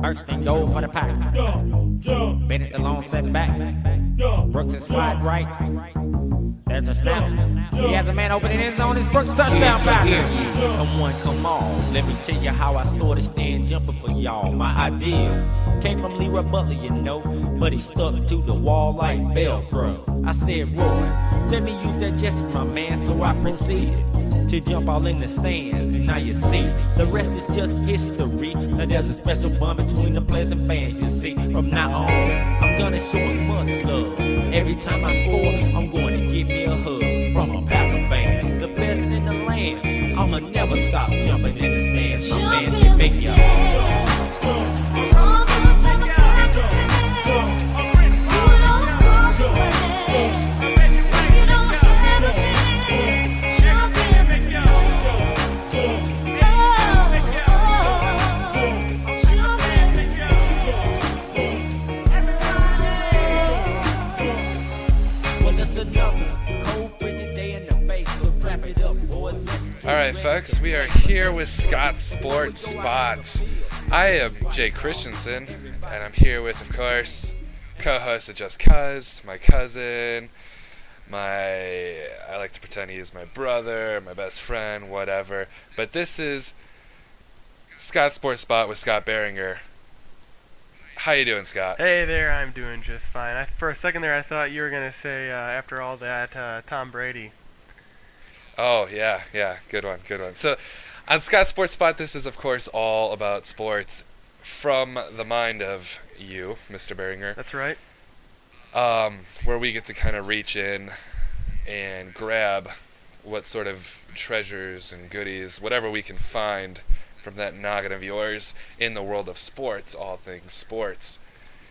First and goal for the Pack. Bennett the long setback. Brooks is wide right. There's a snap. He has a man open in his zone. It's Brooks touchdown back. Come on, come on. Let me tell you how I started stand jumping for y'all. My idea came from Leroy Butler, you know, but he stuck to the wall like Velcro. I said, Roy, let me use that gesture, my man, so I proceeded to jump all in the stands. And now you see, the rest is just history. Now there's a special bond between the players and fans, you see. From now on, I'm gonna show them much love. Every time I score, I'm going to give me a hug from a Packer fan, the best in the land. I'ma never stop jumping in the stands, my man. You make y'all. Alright folks, we are here with Scott's Sports Spot. I am Jay Christensen, and I'm here with, of course, co-host of Just Cuz, my cousin, I like to pretend he is my brother, my best friend, whatever. But this is Scott's Sports Spot with Scott Behringer. How you doing, Scott? Hey there, I'm doing just fine. For a second there, I thought you were going to say, after all that, Tom Brady. Oh, yeah, good one. So, on Scott's Sports Spot, this is, of course, all about sports from the mind of you, Mr. Behringer. That's right. Where we get to kind of reach in and grab what sort of treasures and goodies, whatever we can find from that noggin of yours in the world of sports, all things sports.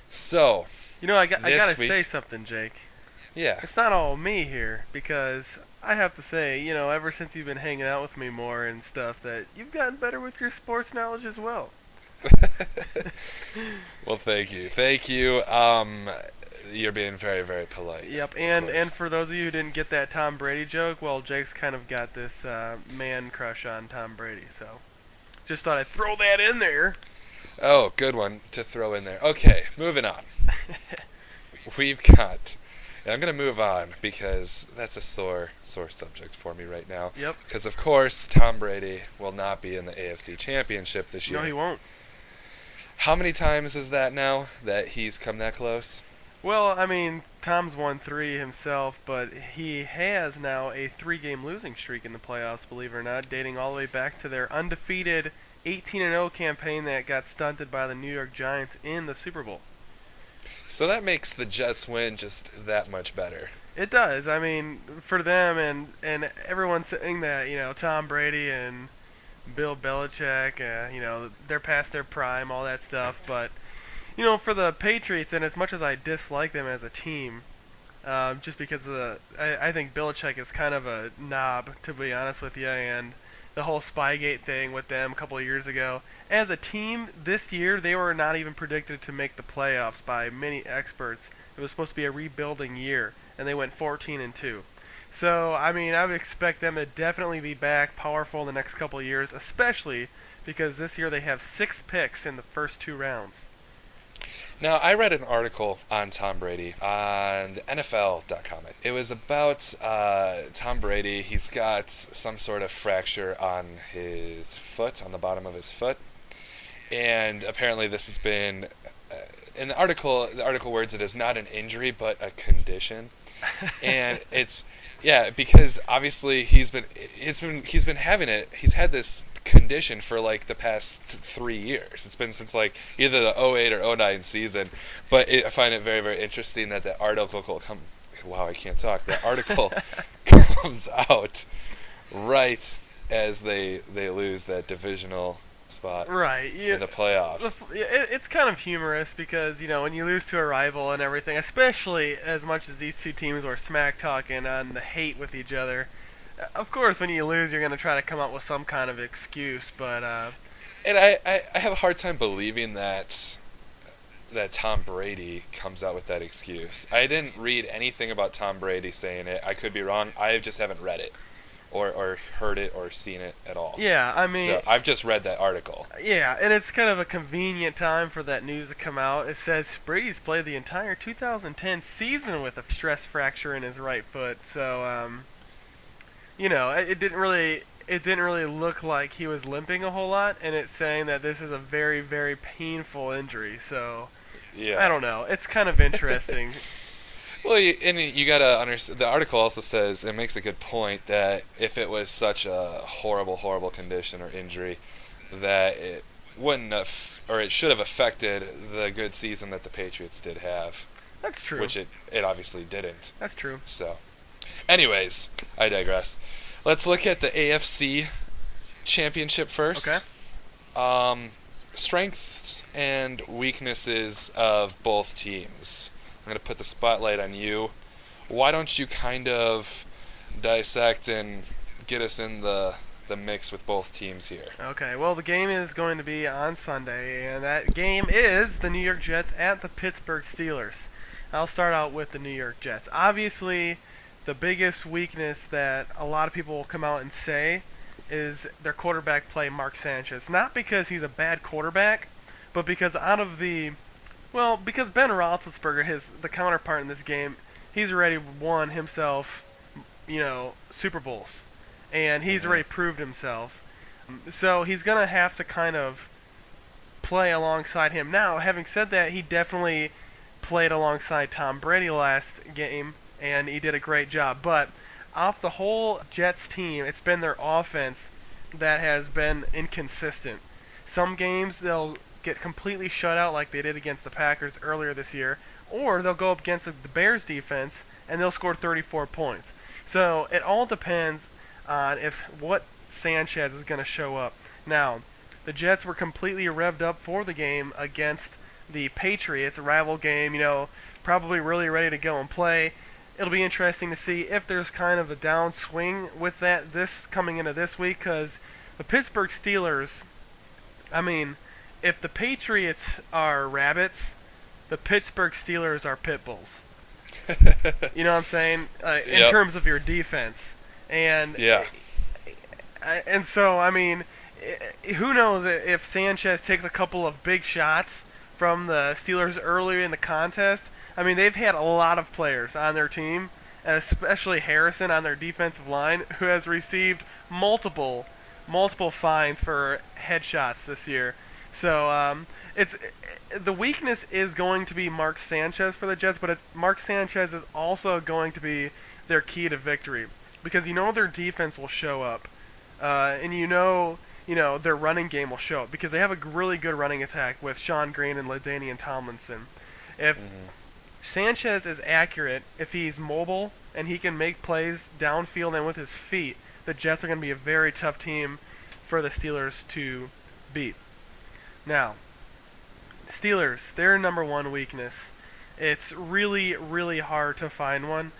So, you know, I gotta week, say something, Jake. Yeah. It's not all me here, because I have to say, you know, ever since you've been hanging out with me more and stuff, that you've gotten better with your sports knowledge as well. Well, thank you. You're being very, very polite. Yep, and for those of you who didn't get that Tom Brady joke, well, Jake's kind of got this man crush on Tom Brady, so just thought I'd throw that in there. Oh, good one to throw in there. Okay, moving on. We've got... And I'm going to move on because that's a sore subject for me right now. Yep. Because, of course, Tom Brady will not be in the AFC Championship this year. No, he won't. How many times is that now that he's come that close? Well, I mean, Tom's won 3 himself, but he has now a 3-game losing streak in the playoffs, believe it or not, dating all the way back to their undefeated 18-0 campaign that got stunted by the New York Giants in the Super Bowl. So that makes the Jets win just that much better. It does. I mean, for them and everyone's saying that, you know, Tom Brady and Bill Belichick, you know, they're past their prime, all that stuff. But, you know, for the Patriots, and as much as I dislike them as a team, just because of I think Belichick is kind of a knob, to be honest with you, and the whole Spygate thing with them a couple of years ago. As a team, this year, they were not even predicted to make the playoffs by many experts. It was supposed to be a rebuilding year, and they went 14-2. So, I mean, I would expect them to definitely be back powerful in the next couple of years, especially because this year they have 6 picks in the first 2 rounds. Now, I read an article on Tom Brady on NFL.com. It was about Tom Brady. He's got some sort of fracture on his foot, on the bottom of his foot. And apparently this has been, in the article words it as not an injury, but a condition. And it's, yeah, because obviously he's been having it. He's had this condition for like the past 3 years. It's been since like either the 08 or 09 season. But I find it very, very interesting that the article That article comes out right as they lose that divisional spot right in the playoffs. It's kind of humorous because, you know, when you lose to a rival and everything, especially as much as these two teams were smack talking on the hate with each other, of course when you lose you're going to try to come up with some kind of excuse, but and I have a hard time believing that Tom Brady comes out with that excuse. I didn't read anything about Tom Brady saying it. I could be wrong. I just haven't read it. or heard it or seen it at all. Yeah, I mean, so I've just read that article. Yeah, and it's kind of a convenient time for that news to come out. It says Brady's played the entire 2010 season with a stress fracture in his right foot. So, it didn't really look like he was limping a whole lot, and it's saying that this is a very, very painful injury. So, yeah, I don't know. It's kind of interesting. Well, you gotta understand. The article also says it makes a good point that if it was such a horrible, horrible condition or injury, that it wouldn't have, or it should have affected the good season that the Patriots did have. That's true. Which it obviously didn't. That's true. So, anyways, I digress. Let's look at the AFC Championship first. Okay. Strengths and weaknesses of both teams. I'm going to put the spotlight on you. Why don't you kind of dissect and get us in the mix with both teams here? Okay, well, the game is going to be on Sunday, and that game is the New York Jets at the Pittsburgh Steelers. I'll start out with the New York Jets. Obviously, the biggest weakness that a lot of people will come out and say is their quarterback play, Mark Sanchez. Not because he's a bad quarterback, but because because Ben Roethlisberger, the counterpart in this game, he's already won himself, Super Bowls, and he's already proved himself. So he's gonna have to kind of play alongside him. Now, having said that, he definitely played alongside Tom Brady last game, and he did a great job. But off the whole Jets team, it's been their offense that has been inconsistent. Some games they'll get completely shut out like they did against the Packers earlier this year, or they'll go up against the Bears defense and they'll score 34 points. So it all depends on what Sanchez is going to show up. Now, the Jets were completely revved up for the game against the Patriots, a rival game, probably really ready to go and play. It'll be interesting to see if there's kind of a downswing with this coming into this week, because the Pittsburgh Steelers, if the Patriots are rabbits, the Pittsburgh Steelers are pit bulls. You know what I'm saying? In terms of your defense. And yeah. And so, who knows if Sanchez takes a couple of big shots from the Steelers earlier in the contest. They've had a lot of players on their team, especially Harrison on their defensive line, who has received multiple fines for headshots this year. So the weakness is going to be Mark Sanchez for the Jets, but Mark Sanchez is also going to be their key to victory, because their defense will show up, and their running game will show up, because they have a really good running attack with Sean Green and LaDainian Tomlinson. If Sanchez is accurate, if he's mobile and he can make plays downfield and with his feet, the Jets are going to be a very tough team for the Steelers to beat. Now, Steelers, their number one weakness. It's really, really hard to find one.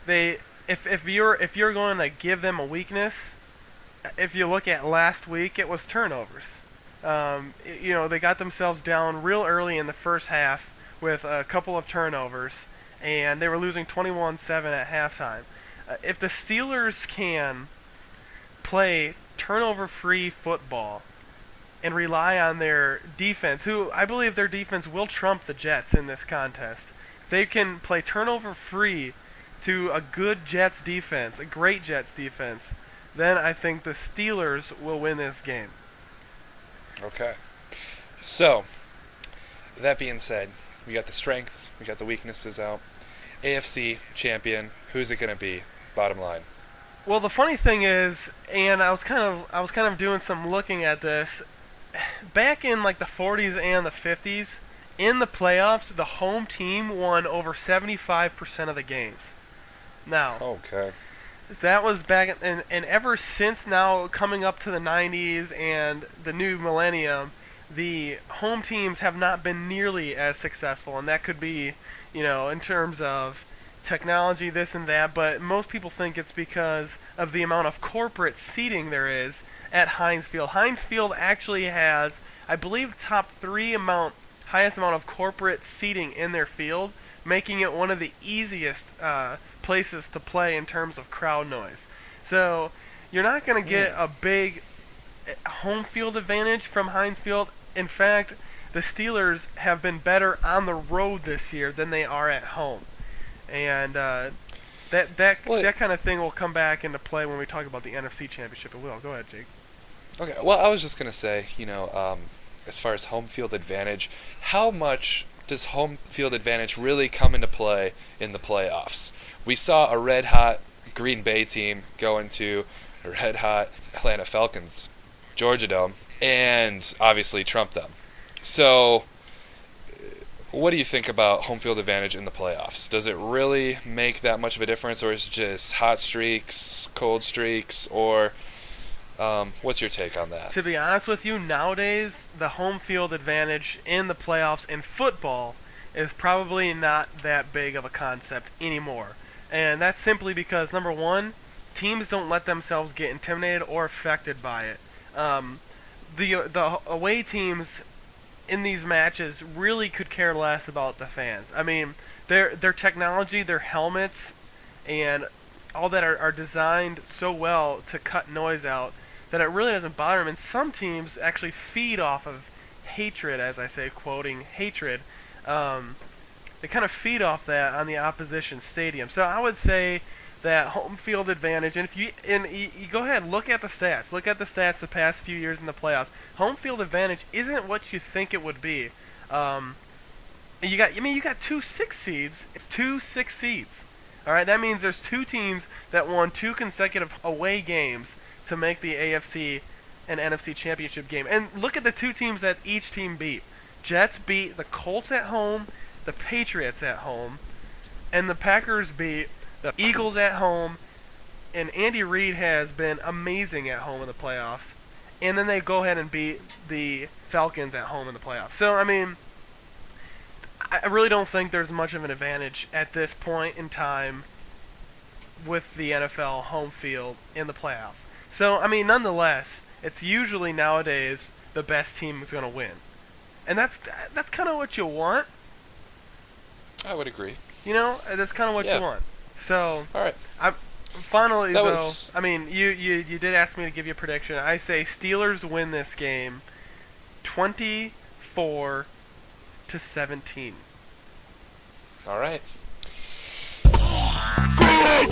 If you're going to give them a weakness, if you look at last week, it was turnovers. They got themselves down real early in the first half with a couple of turnovers, and they were losing 21-7 at halftime. If the Steelers can play turnover-free football and rely on their defense, who I believe their defense will trump the Jets in this contest. They can play turnover-free to a good Jets defense, a great Jets defense, then I think the Steelers will win this game. Okay. So, that being said, we got the strengths, we got the weaknesses out. AFC champion, who's it going to be? Bottom line. Well, the funny thing is, and I was kind of doing some looking at this. Back in the 40s and the 50s, in the playoffs, the home team won over 75% of the games. Now, okay. That was back, and ever since now, coming up to the 90s and the new millennium, the home teams have not been nearly as successful, and that could be, in terms of technology, this and that, but most people think it's because of the amount of corporate seating there is at Heinz Field. Heinz Field actually has, I believe, highest amount of corporate seating in their field, making it one of the easiest places to play in terms of crowd noise. So you're not going to get a big home field advantage from Heinz Field. In fact, the Steelers have been better on the road this year than they are at home. And that kind of thing will come back into play when we talk about the NFC Championship. It will. Go ahead, Jake. Okay, well, I was just going to say, as far as home field advantage, how much does home field advantage really come into play in the playoffs? We saw a red-hot Green Bay team go into a red-hot Atlanta Falcons Georgia Dome and obviously trump them. So what do you think about home field advantage in the playoffs? Does it really make that much of a difference, or is it just hot streaks, cold streaks, or what's your take on that? To be honest with you, nowadays, the home field advantage in the playoffs in football is probably not that big of a concept anymore. And that's simply because, number one, teams don't let themselves get intimidated or affected by it. The away teams in these matches really could care less about the fans. I mean, their technology, their helmets, and all that are designed so well to cut noise out that it really doesn't bother them. And some teams actually feed off of hatred, as I say, quoting hatred. They kind of feed off that on the opposition stadium. So I would say that home field advantage, and if you go ahead and look at the stats the past few years in the playoffs. Home field advantage isn't what you think it would be. You got 2 6 seeds. It's 2 6 seeds. All right, that means there's 2 teams that won 2 consecutive away games to make the AFC and NFC Championship game. And look at the 2 teams that each team beat. Jets beat the Colts at home, the Patriots at home, and the Packers beat the Eagles at home. And Andy Reid has been amazing at home in the playoffs. And then they go ahead and beat the Falcons at home in the playoffs. So, I mean, I really don't think there's much of an advantage at this point in time with the NFL home field in the playoffs. So, I mean, nonetheless, it's usually nowadays the best team is going to win. And that's kind of what you want. I would agree. That's kind of what you want. So, all right. Finally, I mean, you did ask me to give you a prediction. I say Steelers win this game 24-17. All right. Grenade!